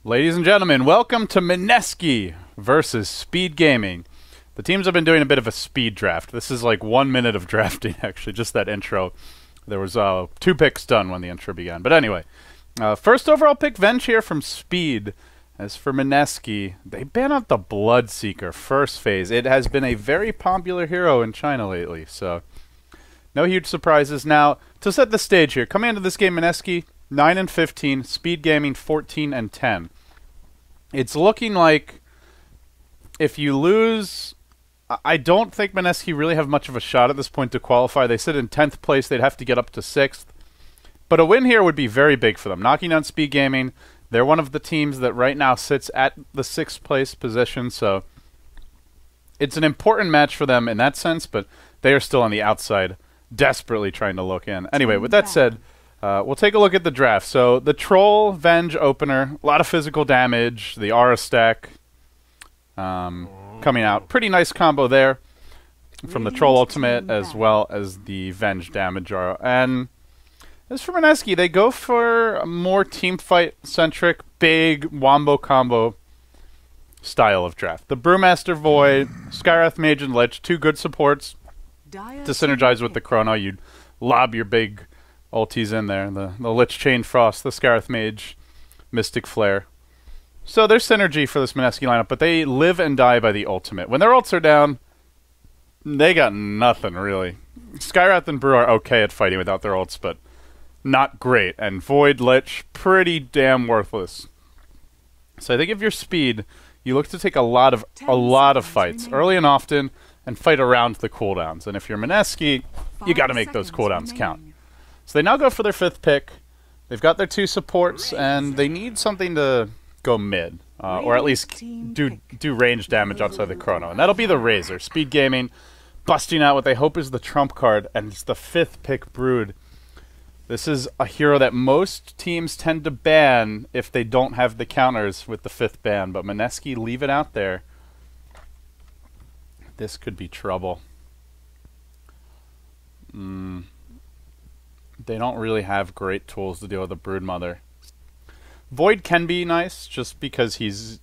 Ladies and gentlemen, welcome to Mineski versus Speed Gaming. The teams have been doing a bit of a speed draft. This is like 1 minute of drafting, actually, just that intro. There was 2 picks done when the intro began. But anyway, first overall pick, Venge here from Speed. As for Mineski, they ban out the Bloodseeker first phase. It has been a very popular hero in China lately, so no huge surprises. Now, to set the stage here, coming into this game, Mineski 9 and 15, Speed Gaming 14 and 10. It's looking like if you lose, I don't think Mineski really have much of a shot at this point to qualify. They sit in 10th place. They'd have to get up to 6th. But a win here would be very big for them. Knocking down Speed Gaming, they're one of the teams that right now sits at the 6th place position, so it's an important match for them in that sense, but they are still on the outside, desperately trying to look in. Anyway, with that said, we'll take a look at the draft. So the Troll Venge opener, a lot of physical damage, the Aura stack coming out. Pretty nice combo there from the Troll ultimate as well as the Venge damage Aura. And as for Mineski, they go for a more teamfight-centric, big wombo combo style of draft. The Brewmaster Void, Skywrath Mage, and Lich, 2 good supports to synergize with the Chrono. You'd lob your big ultis in there. The Lich Chain Frost, the Skywrath Mage, Mystic Flare. So there's synergy for this Mineski lineup, but they live and die by the ultimate. When their ults are down, they got nothing, really. Skywrath and Brew are okay at fighting without their ults, but not great. And Void, Lich, pretty damn worthless. So I think if you're Speed, you look to take a lot of fights, early and often, and fight around the cooldowns. And if you're Mineski, you got to make those cooldowns count. So they now go for their 5th pick. They've got their 2 supports, and they need something to go mid, or at least do range damage outside the Chrono. And that'll be the Razor. Speed Gaming busting out what they hope is the trump card, and it's the 5th pick Brood. This is a hero that most teams tend to ban if they don't have the counters with the 5th ban, but Mineski leave it out there. This could be trouble. They don't really have great tools to deal with the Broodmother. Void can be nice, just because he's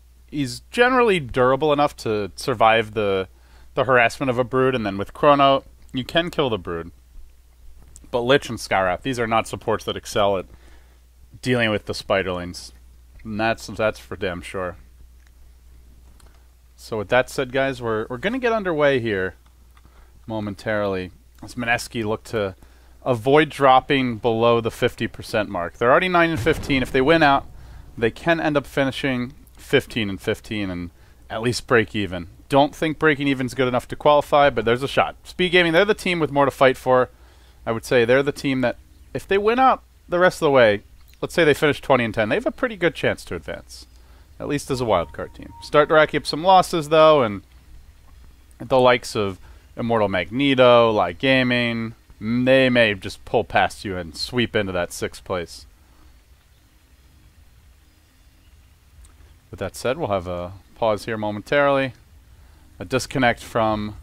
generally durable enough to survive the harassment of a Brood, and then with Chrono, you can kill the Brood. But Lich and Skywrath, these are not supports that excel at dealing with the Spiderlings. And that's for damn sure. So with that said, guys, we're going to get underway here momentarily as Mineski look to avoid dropping below the 50% mark. They're already 9 and 15. If they win out, they can end up finishing 15 and 15 and at least break even. Don't think breaking even is good enough to qualify, but there's a shot. Speed Gaming, they're the team with more to fight for. I would say they're the team that, if they win out the rest of the way, let's say they finish 20 and 10, they have a pretty good chance to advance, at least as a wildcard team. Start to rack up some losses, though, and the likes of Immortal Magneto, Light Gaming, they may just pull past you and sweep into that 6th place. With that said, we'll have a pause here momentarily. A disconnect from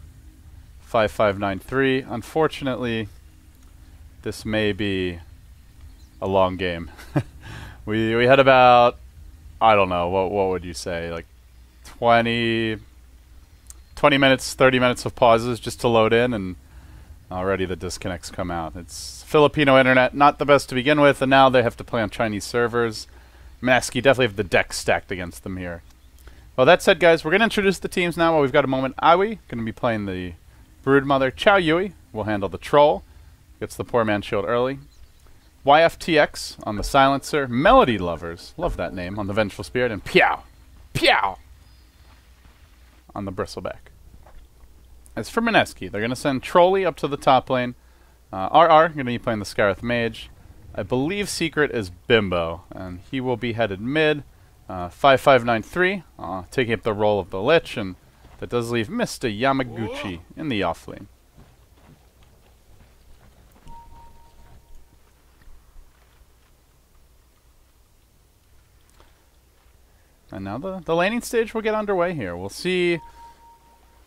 5593. Unfortunately, this may be a long game. we had about, I don't know, what would you say, like 20 minutes, 30 minutes of pauses just to load in, and already the disconnects come out. It's Filipino internet, not the best to begin with, and now they have to play on Chinese servers. Mineski definitely have the deck stacked against them here. Well, that said, guys, we're going to introduce the teams now while we've got a moment. Aoi going to be playing the Broodmother. Chow Yui will handle the Troll. Gets the poor man shield early. YFTX on the Silencer. Melody Lovers, love that name, on the Vengeful Spirit. And Piao, Piao on the Bristleback. As for Mineski, they're going to send Trolly up to the top lane. RR going to be playing the Skywrath Mage. I believe Secret is Bimbo, and he will be headed mid. 5593, taking up the role of the Lich, and that does leave Mr. Yamaguchi in the off lane. And now the laning stage will get underway here. We'll see,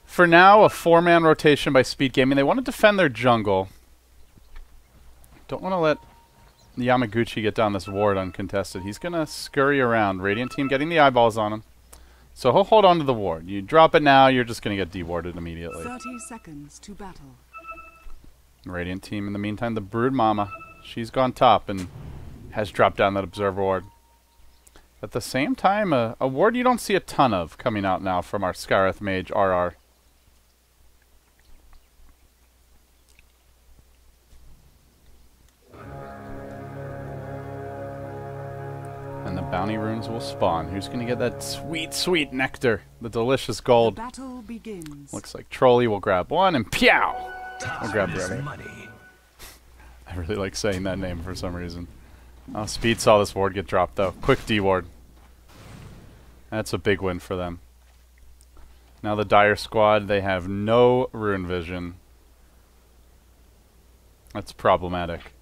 for now, a 4-man rotation by Speed Gaming. They want to defend their jungle. Don't want to let Yamaguchi get down this ward uncontested. He's going to scurry around. Radiant team getting the eyeballs on him. So he'll hold on to the ward. You drop it now, you're just going to get dewarded immediately. 30 seconds to battle. Radiant team, in the meantime, the Brood Mama. She's gone top and has dropped down that Observer ward. At the same time, a ward you don't see a ton of coming out now from our Scarith Mage RR. And the bounty runes will spawn. Who's going to get that sweet, sweet nectar? The delicious gold. The battle begins. Looks like Trolley will grab one, and Pyow! We'll grab the other. I really like saying that name for some reason. Oh, Speed saw this ward get dropped, though. Quick D-ward. That's a big win for them. Now the Dire Squad, they have no rune vision. That's problematic.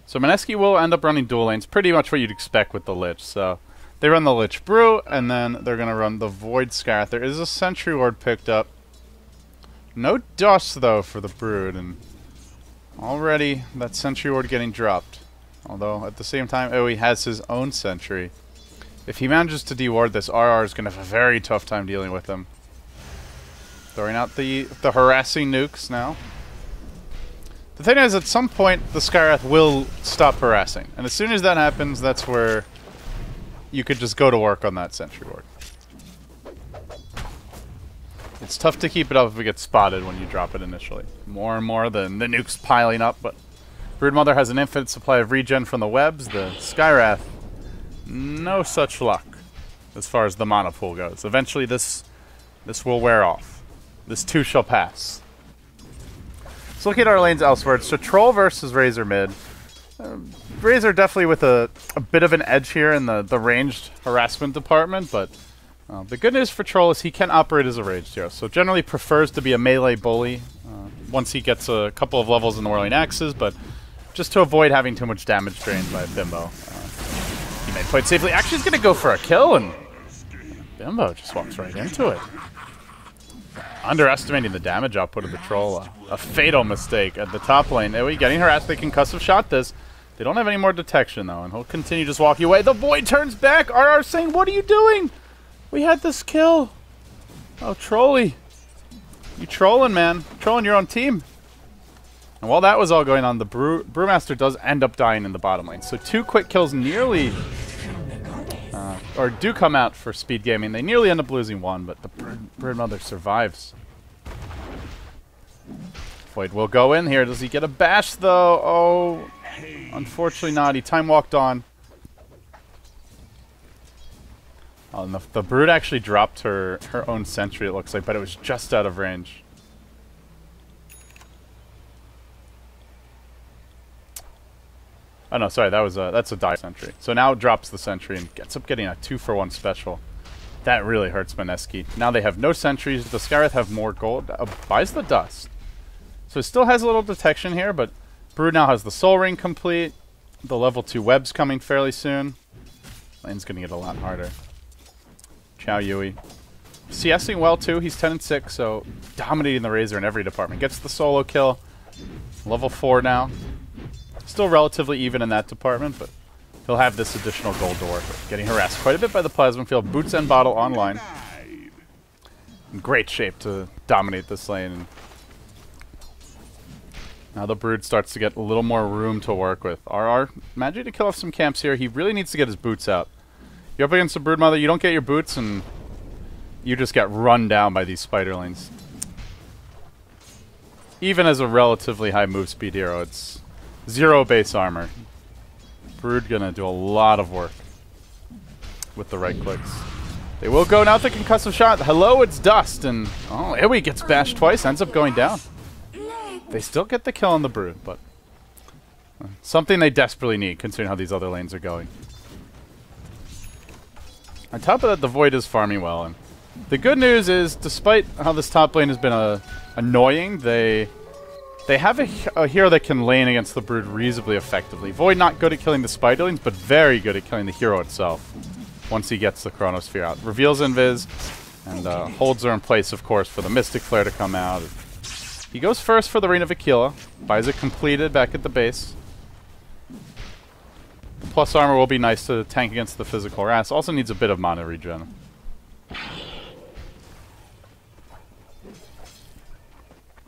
So Mineski will end up running dual lanes, pretty much what you'd expect with the Lich. So they run the Lich Brew, and then they're going to run the Void Scarith. There is a Sentry Ward picked up. No dust, though, for the Brood, and already that Sentry Ward getting dropped. Although, at the same time, he has his own Sentry. If he manages to deward this, RR is going to have a very tough time dealing with him. Throwing out the harassing nukes now. The thing is, at some point, the Scarith will stop harassing. And as soon as that happens, that's where you could just go to work on that Sentry Ward. It's tough to keep it up if we get spotted when you drop it initially. More and more, the nukes piling up, but Broodmother has an infinite supply of regen from the webs. The Skywrath, no such luck as far as the mana pool goes. Eventually this will wear off. This too shall pass. So looking at our lanes elsewhere, it's a Troll versus Razor mid. Razor definitely with a bit of an edge here in the ranged harassment department, but the good news for Troll is he can operate as a ranged hero. So generally prefers to be a melee bully once he gets a couple of levels in the Whirling Axes, but just to avoid having too much damage drained by Bimbo. He may play it safely. Actually, he's going to go for a kill, and Bimbo just walks right into it. Underestimating the damage output of the Troll. A fatal mistake at the top lane. Getting harassed. They concussive shot this. They don't have any more detection, though, and he'll continue just walking away. The Void turns back. RR saying, "What are you doing? We had this kill." Oh, Trolly. You trolling, man. Trolling your own team. And while that was all going on, the Brewmaster does end up dying in the bottom lane. So 2 quick kills nearly... or do come out for Speed Gaming. They nearly end up losing 1, but the Broodmother survives. Void will go in here. Does he get a bash, though? Oh, unfortunately not. He time walked on. Oh, and the Brood actually dropped her own sentry, it looks like, but it was just out of range. Oh no, sorry, that's a Dire sentry. So now it drops the sentry and gets up getting a 2-for-1 special. That really hurts Mineski. Now they have no sentries. The Scarith have more gold. Buys the dust. So it still has a little detection here, but Brood now has the Soul Ring complete. The level 2 webs coming fairly soon. Lane's gonna get a lot harder. Chow Yui. CSing well too. He's 10 and 6, so dominating the Razor in every department. Gets the solo kill. Level 4 now. Still relatively even in that department, but he'll have this additional gold to work with. Getting harassed quite a bit by the Plasma Field. Boots and Bottle online. In great shape to dominate this lane. And now the Brood starts to get a little more room to work with. RR managing to kill off some camps here. He really needs to get his boots out. You're up against the Broodmother, you don't get your boots, and you just get run down by these spider lanes. Even as a relatively high move speed hero, it's 0 base armor. Brood gonna do a lot of work with the right clicks. They will go now with the concussive shot. Hello, it's Dust, and oh, Iwi gets bashed twice, ends up going down. They still get the kill on the Brood, but something they desperately need, considering how these other lanes are going. On top of that, the Void is farming well, and the good news is, despite how this top lane has been annoying, they have a hero that can lane against the Brood reasonably effectively. Void not good at killing the spiderlings, but very good at killing the hero itself once he gets the Chronosphere out. Reveals Invis, and holds her in place, of course, for the Mystic Flare to come out. He goes first for the Ring of Aquila. Buys it completed back at the base. The plus armor will be nice to tank against the physical harass. Also needs a bit of mana regen.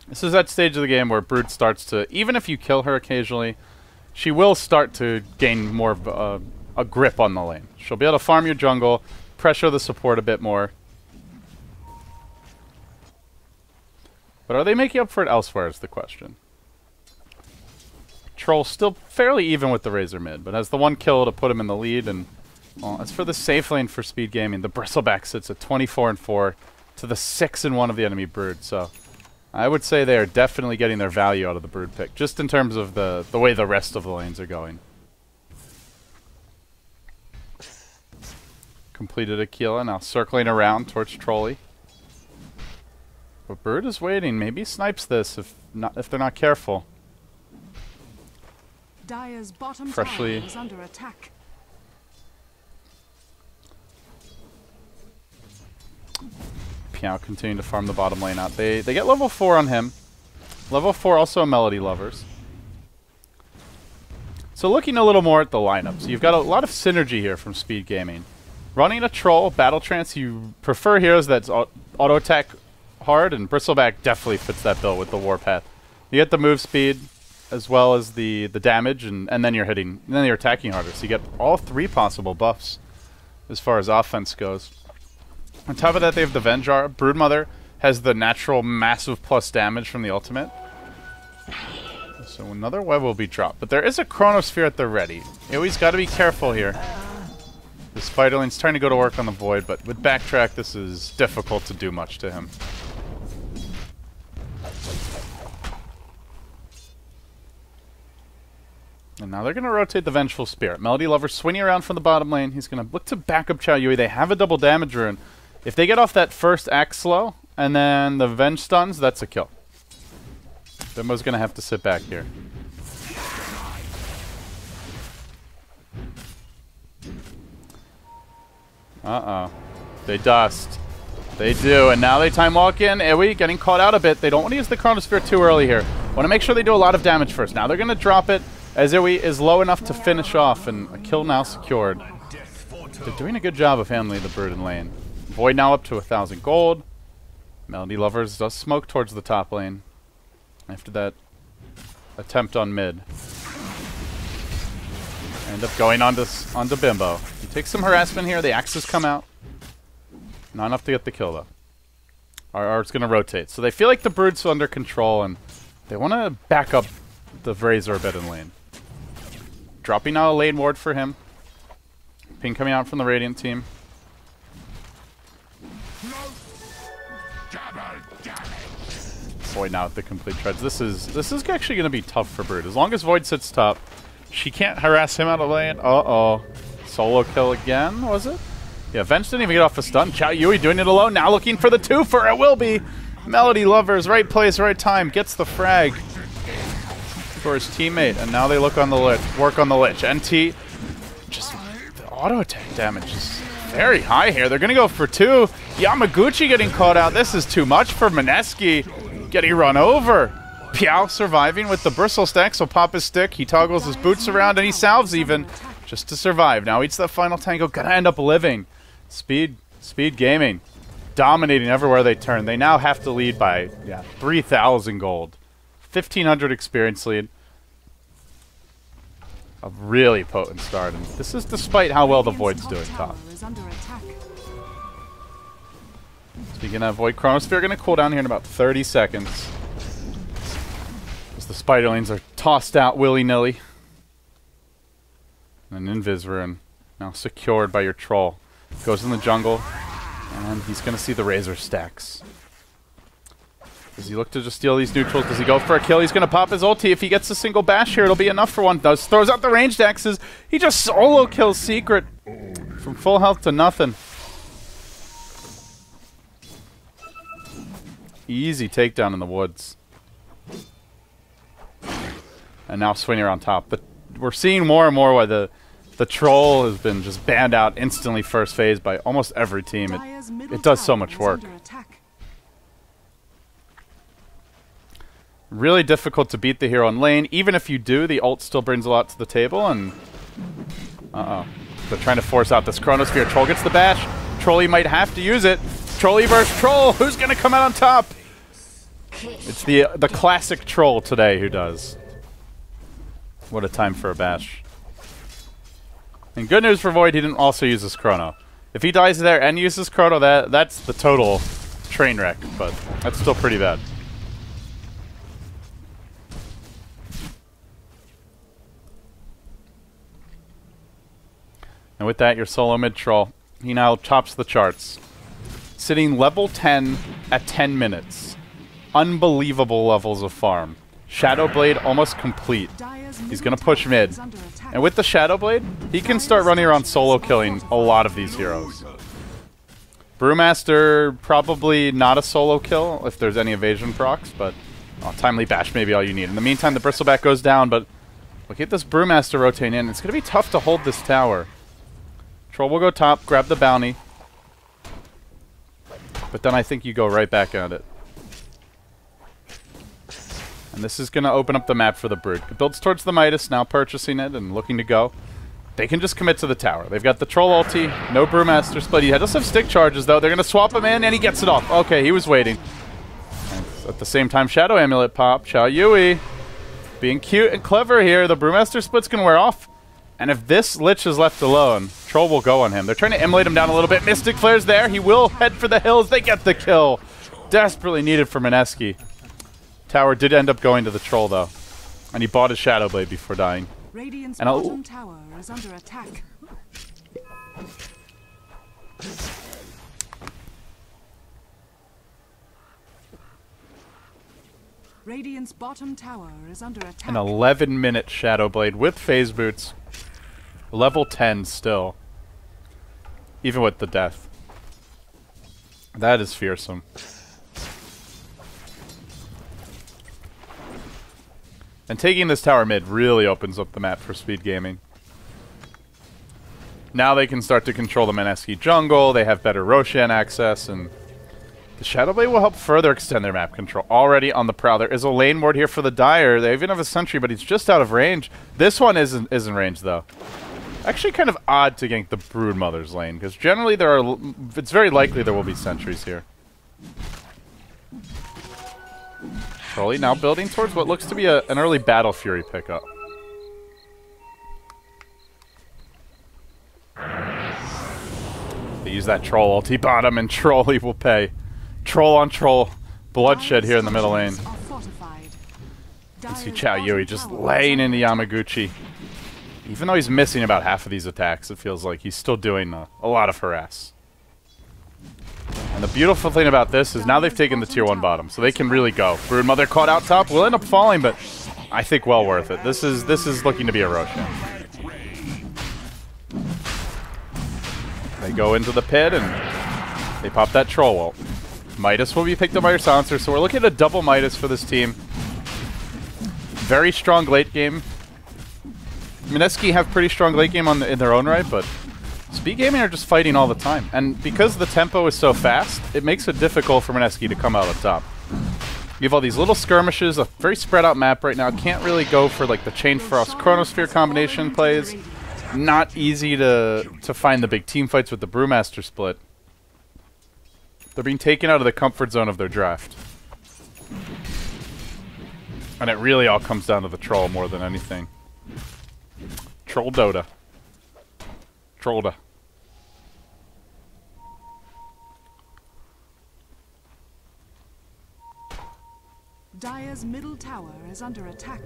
This is that stage of the game where Brood starts to, even if you kill her occasionally, she will start to gain more of a grip on the lane. She'll be able to farm your jungle, pressure the support a bit more. But are they making up for it elsewhere is the question. Troll still fairly even with the Razor mid, but has the one kill to put him in the lead. And well, as for the safe lane for Speed Gaming, the Bristleback sits at 24-4 to the 6-1 of the enemy Brood. So I would say they are definitely getting their value out of the Brood pick, just in terms of the way the rest of the lanes are going. Completed Aquila, now circling around towards Trolley. But Brood is waiting. Maybe snipes this if they're not careful. Dire's bottom Freshly tower is under attack. Piao continuing to farm the bottom lane out. They get level 4 on him. Level 4 also Melody Lovers. So looking a little more at the lineup. So you've got a lot of synergy here from Speed Gaming. Running a Troll, Battle Trance, you prefer heroes that's auto attack hard, and Bristleback definitely fits that bill with the Warpath. You get the move speed as well as the damage, and then you're hitting, and then you're attacking harder. So you get all 3 possible buffs as far as offense goes. On top of that, they have the Venjar. Broodmother has the natural massive plus damage from the ultimate. So another web will be dropped. But there is a Chronosphere at the ready. You always got to be careful here. The Spiderling's trying to go to work on the Void, but with Backtrack, this is difficult to do much to him. And now they're going to rotate the Vengeful Spirit. Melody Lover swinging around from the bottom lane. He's going to look to back up Chao Yui. They have a double damage rune. If they get off that first axe slow, and then the Venge stuns, that's a kill. Bimbo's going to have to sit back here. Uh-oh. They dust. They do, and now they time walk in. Ewi getting caught out a bit. They don't want to use the Chronosphere too early here. Want to make sure they do a lot of damage first. Now they're going to drop it as Ewi is low enough to finish off, and a kill now secured. They're doing a good job of handling the Brood in lane. Void now up to 1,000 gold. Melody Lovers does smoke towards the top lane after that attempt on mid. End up going onto Bimbo. He takes some harassment here. The axes come out. Not enough to get the kill, though. Or it's going to rotate. So they feel like the Brood's under control, and they want to back up the Razor a bit in lane. Dropping now a lane ward for him. Ping coming out from the Radiant team. Void now with the complete treads. This is actually going to be tough for Brood. As long as Void sits top, she can't harass him out of lane. Uh-oh. Solo kill again, was it? Yeah, Venge didn't even get off a stun. Chao Yui doing it alone. Now looking for the 2 for it will be. Melody Lovers, right place, right time. Gets the frag for his teammate. And now they look on the Lich. Work on the Lich. NT, just the auto attack damage is very high here. They're going to go for 2. Yamaguchi getting caught out. This is too much for Mineski. Getting run over. Piao surviving with the bristle stack, so pop his stick. He toggles his boots around and he salves even just to survive. Now eats that final tango. Gonna end up living. Speed Gaming. Dominating everywhere they turn. They now have to lead by 3,000 gold. 1,500 experience lead. A really potent start. And this is despite how well the Void's doing top. Speaking of Void, Chronosphere going to cool down here in about 30 seconds. As the Spiderlings are tossed out willy-nilly. And an Invis rune now secured by your Troll. Goes in the jungle, and he's going to see the Razor stacks. Does he look to just steal these neutrals? Does he go for a kill? He's going to pop his ulti. If he gets a single bash here, it'll be enough for one. Throws out the ranged axes. He just solo kills Secret from full health to nothing. Easy takedown in the woods. And now swinging around top. But we're seeing more and more why the Troll has been just banned out instantly first phase by almost every team. It does so much work. Really difficult to beat the hero in lane. Even if you do, the ult still brings a lot to the table, and... Uh-oh. They're trying to force out this Chronosphere. Troll gets the bash. Trolly might have to use it. Trolly versus Troll. Who's going to come out on top? It's the classic Troll today who does. What a time for a bash. And good news for Void, he didn't also use his Chrono. If he dies there and uses Chrono, that's the total train wreck, but that's still pretty bad. And with that, your solo mid troll, he now tops the charts. Sitting level 10 at 10 minutes. Unbelievable levels of farm. Shadowblade almost complete. He's going to push mid. And with the Shadowblade, he can start running around solo killing a lot of these heroes. Brewmaster, probably not a solo kill if there's any evasion procs, but Timely Bash may be all you need. In the meantime, the Bristleback goes down, but look at this Brewmaster rotating in. It's going to be tough to hold this tower. Troll will go top, grab the bounty. But then I think you go right back at it. And this is going to open up the map for the Brood. It builds towards the Midas, now purchasing it and looking to go. They can just commit to the tower. They've got the Troll ulti, no Brewmaster split. He does have stick charges, though. They're going to swap him in, and he gets it off. Okay, he was waiting. And at the same time, Shadow Amulet pop. Xiao Yui being cute and clever here. The Brewmaster split's going to wear off. And if this Lich is left alone, Troll will go on him. They're trying to immolate him down a little bit. Mystic Flare's there. He will head for the hills. They get the kill. Desperately needed for Mineski. Tower did end up going to the Troll, though. And he bought his Shadowblade before dying. Radiant's bottom tower is under attack. Radiant's bottom tower is under attack. An 11-minute Shadowblade with phase boots. Level 10 still. Even with the death. That is fearsome. And taking this tower mid really opens up the map for speed gaming. Now they can start to control the Mineski jungle, they have better Roshan access, and the Shadowblade will help further extend their map control. Already on the prowl. There is a lane ward here for the Dire. They even have a sentry, but he's just out of range. This one isn't in range, though. Actually kind of odd to gank the Broodmother's lane, because generally it's very likely there will be sentries here. Trolly now building towards what looks to be an early Battle Fury pickup. They use that Troll ulti bottom, and Trolly will pay. Troll on Troll. Bloodshed here in the middle lane. You can see Xiao Yui just laying into Yamaguchi. Even though he's missing about half of these attacks, it feels like he's still doing a lot of harass. And the beautiful thing about this is now they've taken the tier 1 bottom, so they can really go. Broodmother caught out top, will end up falling, but I think well worth it. This is looking to be a Roshan. They go into the pit and they pop that Troll ult. Midas will be picked up by your Silencer, so we're looking at a double Midas for this team. Very strong late game. Mineski have pretty strong late game in their own right, but Speed Gaming are just fighting all the time. And because the tempo is so fast, it makes it difficult for Mineski to come out on top. You have all these little skirmishes, a very spread out map right now. Can't really go for like the Chain Frost Chronosphere combination plays. Not easy to find the big team fights with the Brewmaster split. They're being taken out of the comfort zone of their draft. And it really all comes down to the Troll more than anything. Troll Dota. Trollda. Dire's middle tower is under attack.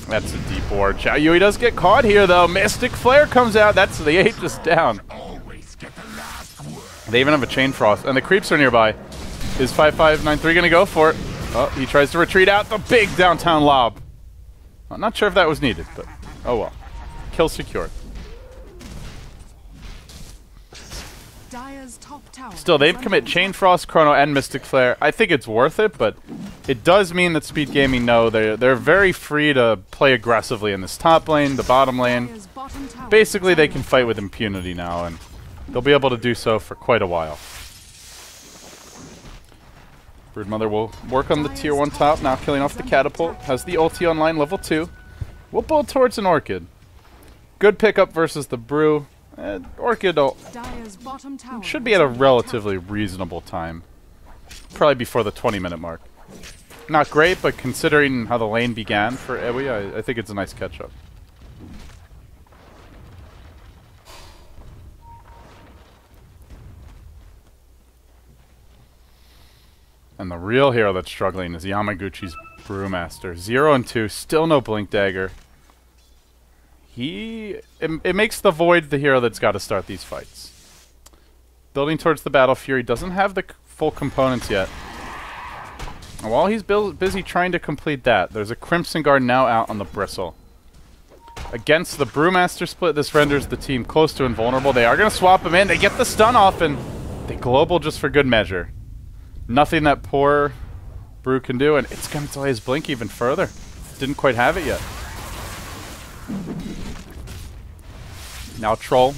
That's a deep ward. Xiao Yui does get caught here, though. Mystic Flare comes out. That's the Aegis down. They even have a Chain Frost, and the creeps are nearby. Is 5593 going to go for it? Oh, he tries to retreat out. The big downtown lob. I'm not sure if that was needed, but oh well. Kill secured. Dire's top tower. Still, they've commit Chain Frost, Chrono, and Mystic Flare. I think it's worth it, but it does mean that Speed Gaming know they're very free to play aggressively in this top lane, the bottom lane. Basically, they can fight with impunity now, and they'll be able to do so for quite a while. Broodmother will work on the tier 1 top, now killing off the catapult. Has the ulti online, level 2. We'll build towards an Orchid. Good pickup versus the Brew. Orchid should be at a relatively reasonable time. Probably before the 20-minute mark. Not great, but considering how the lane began for Ewi, I think it's a nice catch-up. And the real hero that's struggling is Yamaguchi's Brewmaster. 0 and 2, still no Blink Dagger. It makes the Void the hero that's got to start these fights. Building towards the Battle Fury, doesn't have the full components yet. And while he's busy trying to complete that, there's a Crimson Guard now out on the Bristle. Against the Brewmaster split, this renders the team close to invulnerable. They are going to swap him in. They get the stun off, and they global just for good measure. Nothing that poor Brew can do, and it's going to delay his blink even further. Didn't quite have it yet. Now Troll,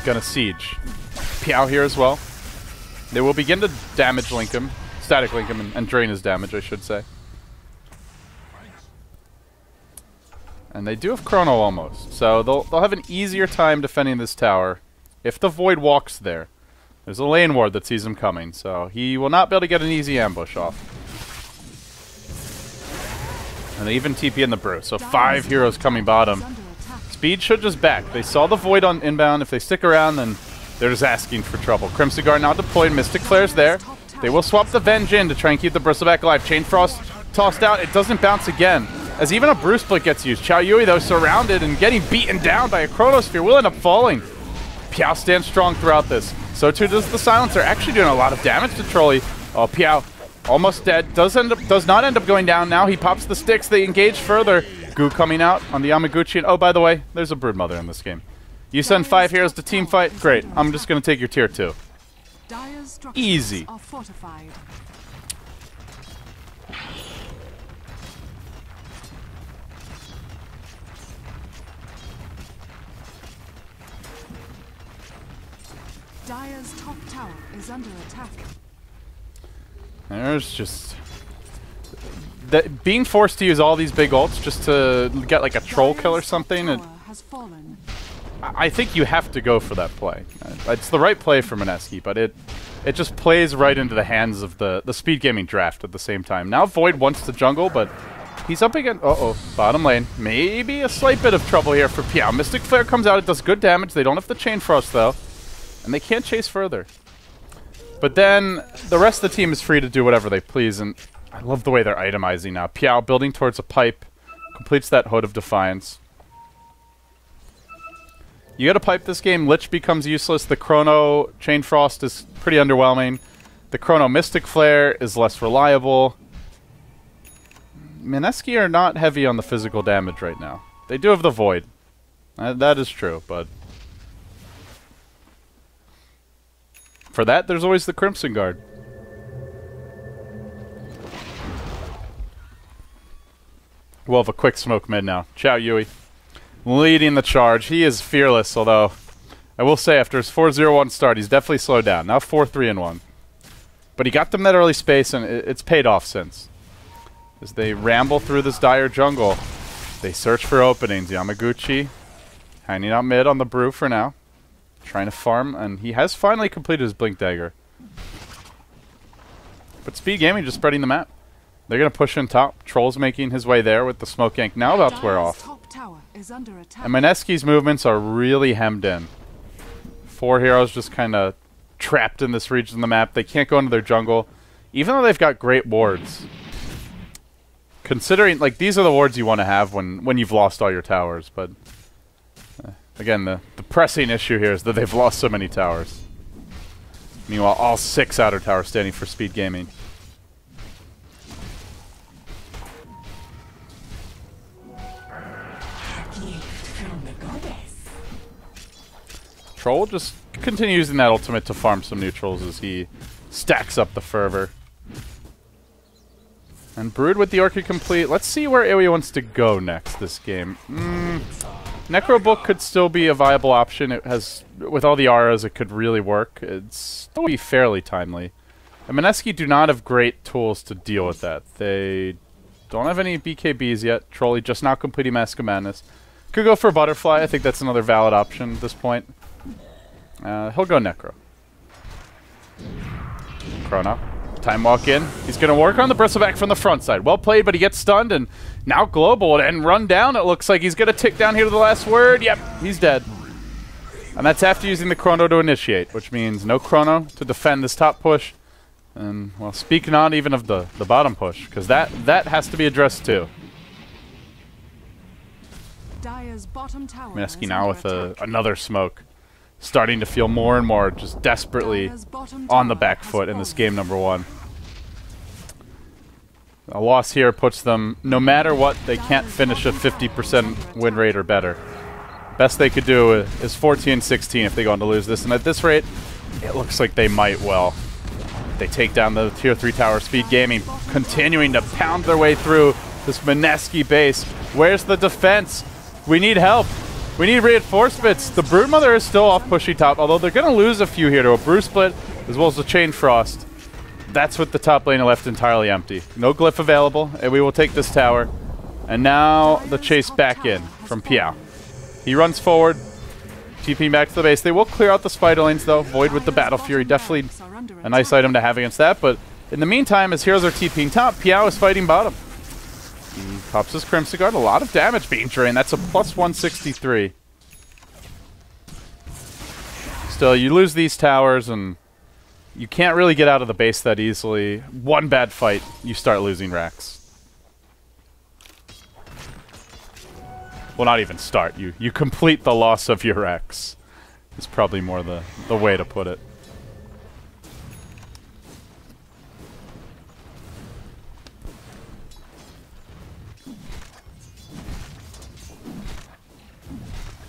gonna siege. Piao here as well. They will begin to damage link him, static link him, and drain his damage, I should say. And they do have Chrono almost, so they'll have an easier time defending this tower if the Void walks there. There's a lane ward that sees him coming, so he will not be able to get an easy ambush off. And they even TP in the Brew, so 5 heroes coming bottom. Speed should just back. They saw the Void on inbound. If they stick around, then they're just asking for trouble. Crimson Guard now deployed. Mystic Flare's there. They will swap the Venge in to try and keep the Bristleback alive. Chain Frost tossed out. It doesn't bounce again, as even a Brew Split gets used. Chao Yui, though, surrounded and getting beaten down by a Chronosphere, will end up falling. Piao stands strong throughout this. So too does the Silencer, actually doing a lot of damage to Trolli. Oh, Piao almost dead. Does not end up going down now. He pops the sticks. They engage further. Goo coming out on the Yamaguchi. And oh, by the way, there's a Broodmother in this game. You send 5 heroes to team fight? Great. I'm just going to take your tier 2. Easy. Dire's top tower is under attack. There's just... being forced to use all these big ults just to get like a troll kill or something, I think you have to go for that play. It's the right play for Mineski, but it just plays right into the hands of the speed gaming draft at the same time. Now Void wants to jungle, but he's up against... bottom lane. Maybe a slight bit of trouble here for Piao. Mystic Flare comes out, it does good damage. They don't have the Chain Frost though, and they can't chase further. But then the rest of the team is free to do whatever they please, and I love the way they're itemizing now. Piao building towards a pipe, completes that Hood of Defiance. You gotta pipe this game, Lich becomes useless, the Chrono Chain Frost is pretty underwhelming, the Chrono Mystic Flare is less reliable. Mineski are not heavy on the physical damage right now. They do have the Void. That is true, but... for that, there's always the Crimson Guard. We'll have a quick smoke mid now. Chao Yui leading the charge. He is fearless, although I will say after his 4-0-1 start, he's definitely slowed down. Now 4-3-1. But he got them that early space, and it's paid off since. As they ramble through this dire jungle, they search for openings. Yamaguchi hanging out mid on the Brew for now. Trying to farm, and he has finally completed his Blink Dagger. But Speed Gaming just spreading the map. They're going to push in top. Troll's making his way there with the smoke gank now about to wear off. And Mineski's movements are really hemmed in. 4 heroes just kind of trapped in this region of the map. They can't go into their jungle, even though they've got great wards. Considering, like, these are the wards you want to have when you've lost all your towers, but... again, the pressing issue here is that they've lost so many towers. Meanwhile, all 6 outer towers standing for Speed Gaming. Troll just continue using that ultimate to farm some neutrals as he stacks up the fervor. And Brood with the Orchid complete. Let's see where Aoi wants to go next this game. Necro Book could still be a viable option. It has, with all the auras, it could really work. It's still be fairly timely. And Mineski do not have great tools to deal with that. They don't have any BKBs yet. Trolley just now completing Mask of Madness. Could go for a Butterfly. I think that's another valid option at this point. He'll go Necro. Chrono. Time walk in. He's going to work on the Bristleback from the front side. Well played, but he gets stunned, and now Global and run down. It looks like he's going to tick down here to the last word. Yep, he's dead. And that's after using the Chrono to initiate, which means no Chrono to defend this top push. And, well, speak not even of the bottom push, because that has to be addressed too. Mineski now with another smoke. Starting to feel more and more just desperately on the back foot in this game number 1. A loss here puts them, no matter what, they can't finish a 50% win rate or better. Best they could do is 14-16 if they go on to lose this, and at this rate, it looks like they might well. They take down the Tier 3 tower. Speed Gaming continuing to pound their way through this Mineski base. Where's the defense? We need help. We need reinforcements. The Broodmother is still off pushing top, although they're going to lose a few here to a Brew Split, as well as the Chain Frost. That's with the top lane left entirely empty. No Glyph available, and we will take this tower. And now the chase back in from Piao. He runs forward, TPing back to the base. They will clear out the Spider Lanes, though. Void with the Battle Fury, definitely a nice item to have against that. But in the meantime, as heroes are TPing top, Piao is fighting bottom. He pops his Crimson Guard. A lot of damage being drained. That's a plus 163. Still, you lose these towers, and you can't really get out of the base that easily. One bad fight, you start losing racks. Well, not even start. You complete the loss of your racks. Is probably more the way to put it.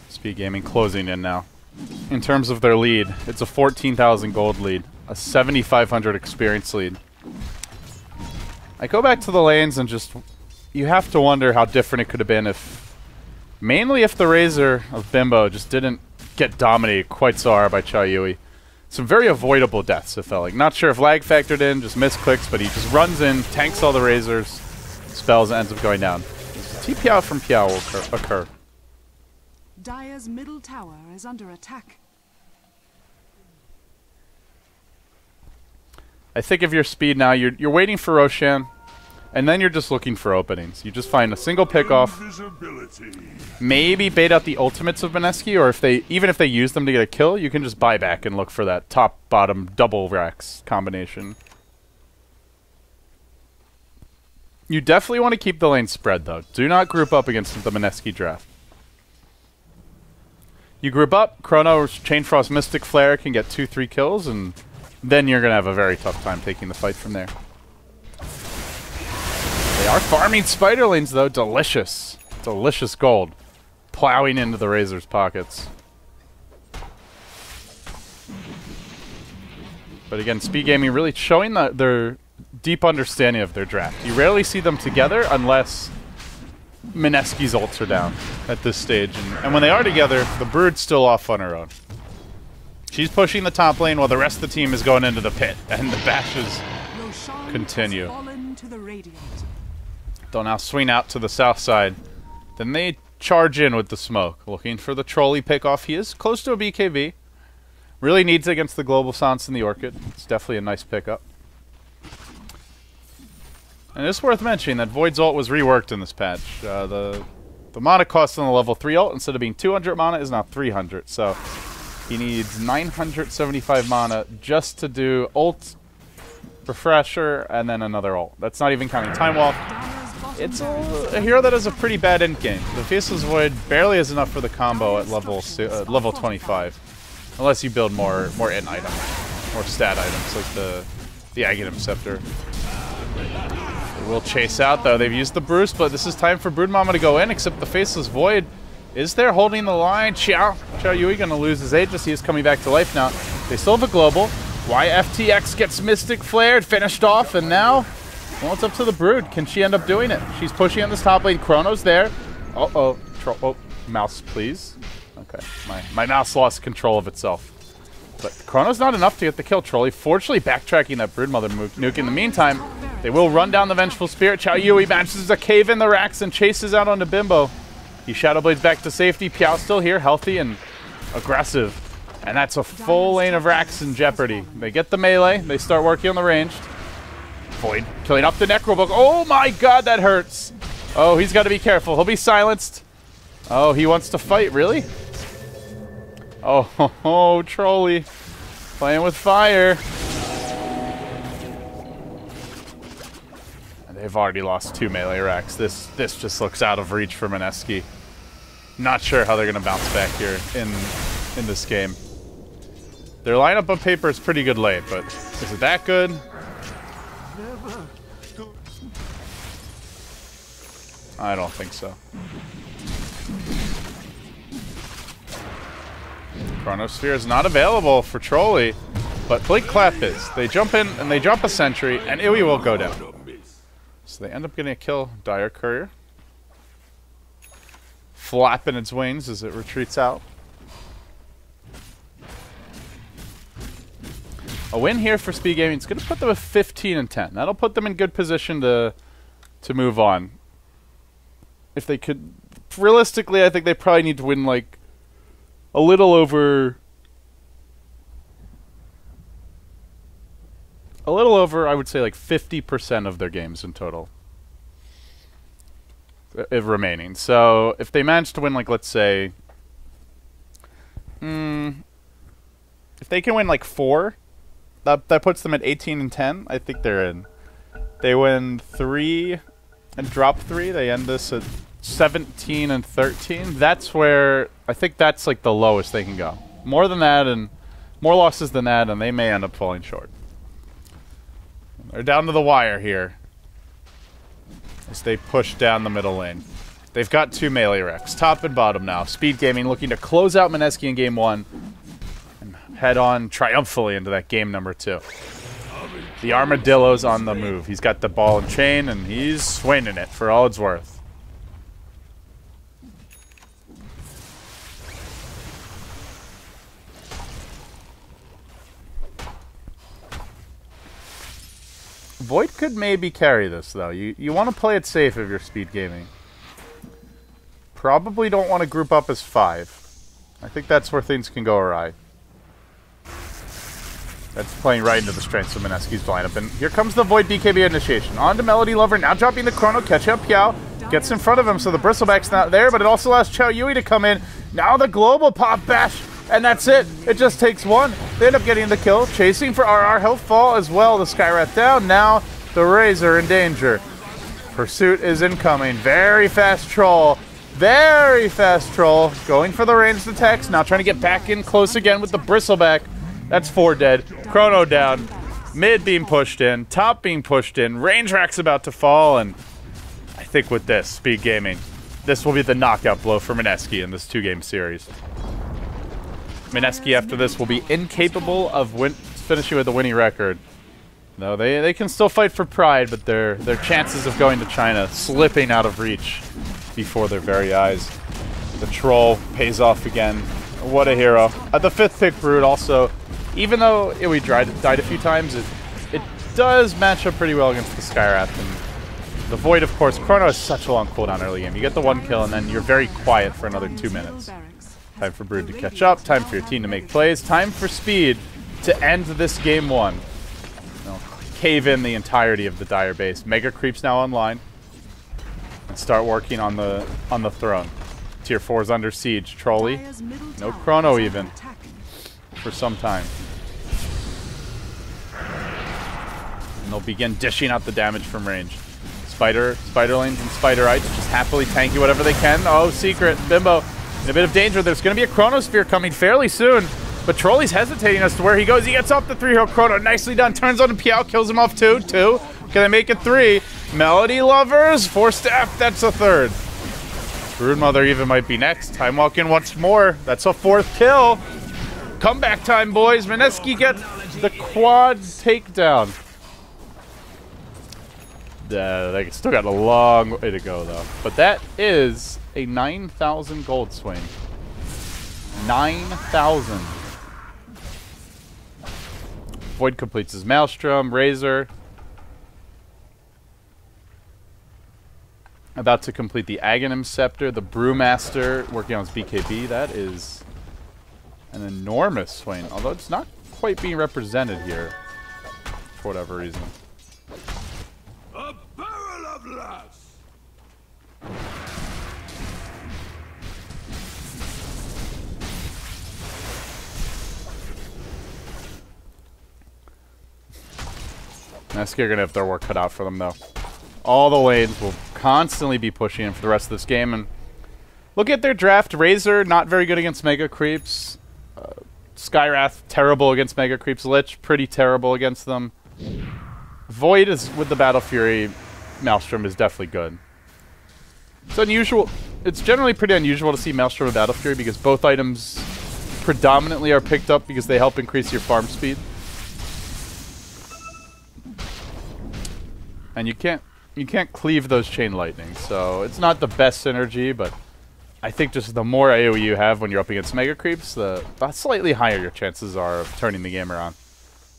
Speed Gaming closing in now. In terms of their lead, it's a 14,000 gold lead, a 7,500 experience lead. I go back to the lanes and just, you have to wonder how different it could have been if, mainly if the Razor of Bimbo just didn't get dominated quite so hard by Chao Yui. Some very avoidable deaths, it felt like. Not sure if lag factored in, just misclicks, but he just runs in, tanks all the Razors, spells, and ends up going down. TP out from Piao will occur. Dire's middle tower is under attack. I think if you're Speed now, you're waiting for Roshan, and then you're just looking for openings. You just find a single pickoff, maybe bait out the ultimates of Mineski, or even if they use them to get a kill, you can just buy back and look for that top-bottom double racks combination. You definitely want to keep the lane spread, though. Do not group up against the Mineski draft. You group up, Chrono, Chain Frost, Mystic Flare can get 2-3 kills, and then you're going to have a very tough time taking the fight from there. They are farming Spider Lanes, though. Delicious. Delicious gold. Plowing into the Razor's pockets. But again, Speed Gaming really showing their deep understanding of their draft. You rarely see them together unless Mineski's ults are down at this stage. And when they are together, the Brood's still off on her own. She's pushing the top lane while the rest of the team is going into the pit. And the bashes continue. They'll now swing out to the south side. Then they charge in with the smoke, looking for the trolley pickoff. He is close to a BKB. Really needs it against the Global Sans and the Orchid. It's definitely a nice pickup. And it's worth mentioning that Void's ult was reworked in this patch. The mana cost on the level 3 ult, instead of being 200 mana, is now 300. So he needs 975 mana just to do ult, refresher, and then another ult. That's not even counting Time Walk. It's a hero that has a pretty bad endgame. The Faceless Void barely has enough for the combo at level 25. Unless you build more in items, more stat items, like the Aghanim Scepter. They will chase out, though. They've used the Bruce, but this is time for Broodmama to go in, except the Faceless Void is there holding the line. Chao Yui going to lose his Aegis. He is coming back to life now. They still have a global. YFTX gets Mystic Flared, finished off, and now, well, it's up to the Brood. Can she end up doing it? She's pushing on this top lane. Chrono's there. Oh, mouse, please. Okay, my mouse lost control of itself. But Chrono's not enough to get the kill. Trolley fortunately backtracking that Broodmother nuke. In the meantime, they will run down the Vengeful Spirit. Chao Yui manages to cave in the racks and chases out onto Bimbo. He Shadow Blades back to safety. Piao still here, healthy and aggressive. And that's a full lane of racks in jeopardy. They get the melee. They start working on the ranged. Void killing up the Necrobook. Oh my god, that hurts. Oh, he's got to be careful. He'll be silenced. Oh, he wants to fight, really? Oh, Trolley. Playing with fire. And they've already lost 2 melee racks. This just looks out of reach for Mineski. Not sure how they're going to bounce back here in this game. Their lineup on paper is pretty good late, but is it that good? I don't think so. Chronosphere is not available for Trolley, but Blink Clap is. They jump in and they drop a sentry, and Iwi will go down. So they end up getting a kill. Dire Courier. Flapping its wings as it retreats out. A win here for Speed Gaming. It's going to put them at 15 and 10. That'll put them in good position to move on. If they could, realistically, I think they probably need to win like a little over, I would say like 50% of their games in total remaining. So if they manage to win, like, let's say, if they can win like 4, that puts them at 18 and 10. I think they're in. They win 3 and drop 3. They end this at 17 and 13. That's where I think that's like the lowest they can go. More than that, and more losses than that, and they may end up falling short. They're down to the wire here as they push down the middle lane. They've got 2 melee wrecks, top and bottom now. Speed Gaming looking to close out Mineski in game 1 and head on triumphantly into that game number 2. The Armadillo's on the move. He's got the ball and chain, and he's swinging it for all it's worth. Void could maybe carry this, though. You want to play it safe if you're Speed Gaming. Probably don't want to group up as 5. I think that's where things can go awry. That's playing right into the strengths of Mineski's lineup. And here comes the Void BKB initiation. On to Melody Lover, now dropping the Chrono, catching up Piao. Gets in front of him, so the Bristleback's not there, but it also allows Chao Yui to come in. Now the Global Pop Bash, and that's it. It just takes 1. They end up getting the kill. Chasing for RR, he'll fall as well. The Skyrat down. Now the Razor in danger. Pursuit is incoming. Very fast Troll. Very fast Troll. Going for the ranged attacks. Now trying to get back in close again with the Bristleback. That's 4 dead. Chrono down. Mid being pushed in. Top being pushed in. Range rack's about to fall, and I think with this, Speed Gaming, this will be the knockout blow for Mineski in this 2-game series. Mineski after this will be incapable of finishing with a winning record. No, they can still fight for pride, but their chances of going to China slipping out of reach before their very eyes. The Troll pays off again. What a hero. At the 5th pick Brood also, even though we died a few times, it does match up pretty well against the Skywrath. And the Void, of course, Chrono has such a long cooldown early game. You get the 1 kill and then you're very quiet for another 2 minutes. Time for Brood to catch up, time for your team to make plays, time for Speed to end this game 1. Cave in the entirety of the Dire base. Mega Creep's now online. And start working on the throne. Tier 4's under siege. Trolley. No Chrono even. For some time. And they'll begin dishing out the damage from range. Spider lanes and Spiderites just happily tanking whatever they can. Oh, secret. Bimbo in a bit of danger. There's going to be a Chronosphere coming fairly soon. But Trolley's hesitating as to where he goes. He gets off the 3-hero Chrono. Nicely done. Turns on to Piao. Kills him off 2. Can they make it 3? Melody Lovers. 4 staff. That's a 3rd. Broodmother even might be next. Time walking once more. That's a 4th kill. Comeback time, boys. Mineski gets the quad takedown. They still got a long way to go, though. But that is a 9,000 gold swing. 9,000. Void completes his Maelstrom. Razor about to complete the Aghanim Scepter. The Brewmaster working on his BKB. That is an enormous swing, although it's not quite being represented here for whatever reason. A barrel of laughs. Mineski are going to have their work cut out for them, though. All the lanes will constantly be pushing in for the rest of this game. And look at their draft. Razor, not very good against Mega Creeps. Skywrath, terrible against Mega Creeps. Lich, pretty terrible against them. Void is with the Battle Fury. Maelstrom is definitely good. It's unusual. It's generally pretty unusual to see Maelstrom and Battle Fury because both items predominantly are picked up because they help increase your farm speed. And you can't cleave those chain lightning, so it's not the best synergy, but I think just the more AoE you have when you're up against Mega Creeps, the slightly higher your chances are of turning the game around.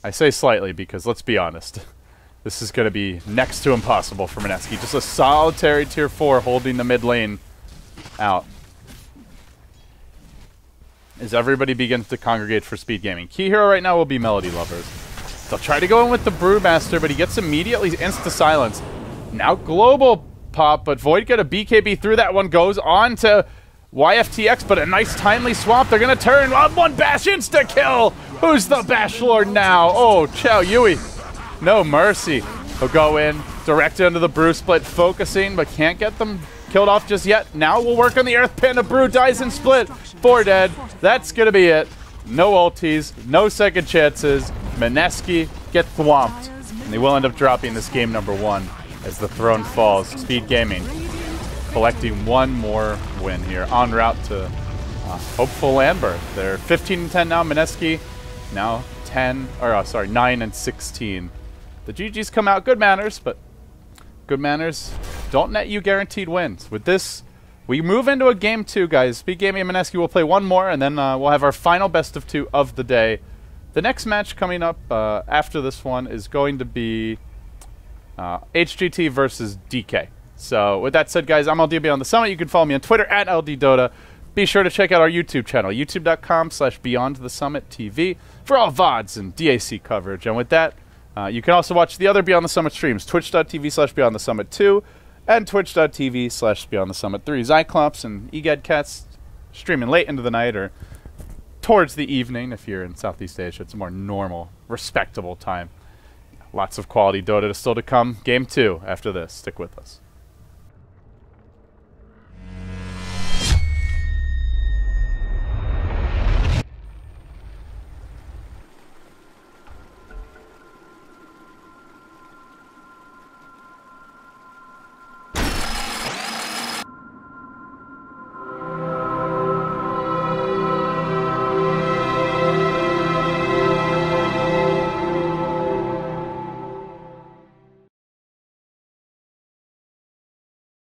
I say slightly because, let's be honest, this is going to be next to impossible for Mineski. Just a solitary tier 4 holding the mid lane out as everybody begins to congregate for speed gaming. Key hero right now will be Melody Lovers. They'll try to go in with the Brewmaster, but he gets immediately insta-silence. Now global pop, but Void get a BKB through that one. Goes on to YFTX, but a nice timely swap. They're going to turn. One bash insta-kill. Who's the Bash Lord now? Oh, Chow Yui. No mercy. He'll go in, direct into the Brew split, focusing, but can't get them killed off just yet. Now we'll work on the Earth Pin. A Brew dies in split. 4 dead. That's going to be it. No ultis, no second chances. Mineski get thwomped, and they will end up dropping this game number 1 as the throne falls. Speed Gaming collecting one more win here, en route to hopeful land birth. They're 15-10 now. Mineski now 9-16. The GGs come out. Good manners, but good manners don't net you guaranteed wins. With this, we move into a game 2, guys. Speed Gaming and Mineski will play one more, and then we'll have our final best of 2 of the day. The next match coming up after this one is going to be HGT versus DK. So with that said, guys, I'm LD Beyond the Summit. You can follow me on Twitter at LDDota. Be sure to check out our YouTube channel, youtube.com/BeyondTheSummitTV, for all VODs and DAC coverage. And with that, you can also watch the other Beyond the Summit streams, twitch.tv/BeyondTheSummit2 and twitch.tv/BeyondTheSummit3. Zyclops and EGADcats streaming late into the night or towards the evening. If you're in Southeast Asia, it's a more normal, respectable time. Lots of quality Dota still to come. Game 2 after this. Stick with us.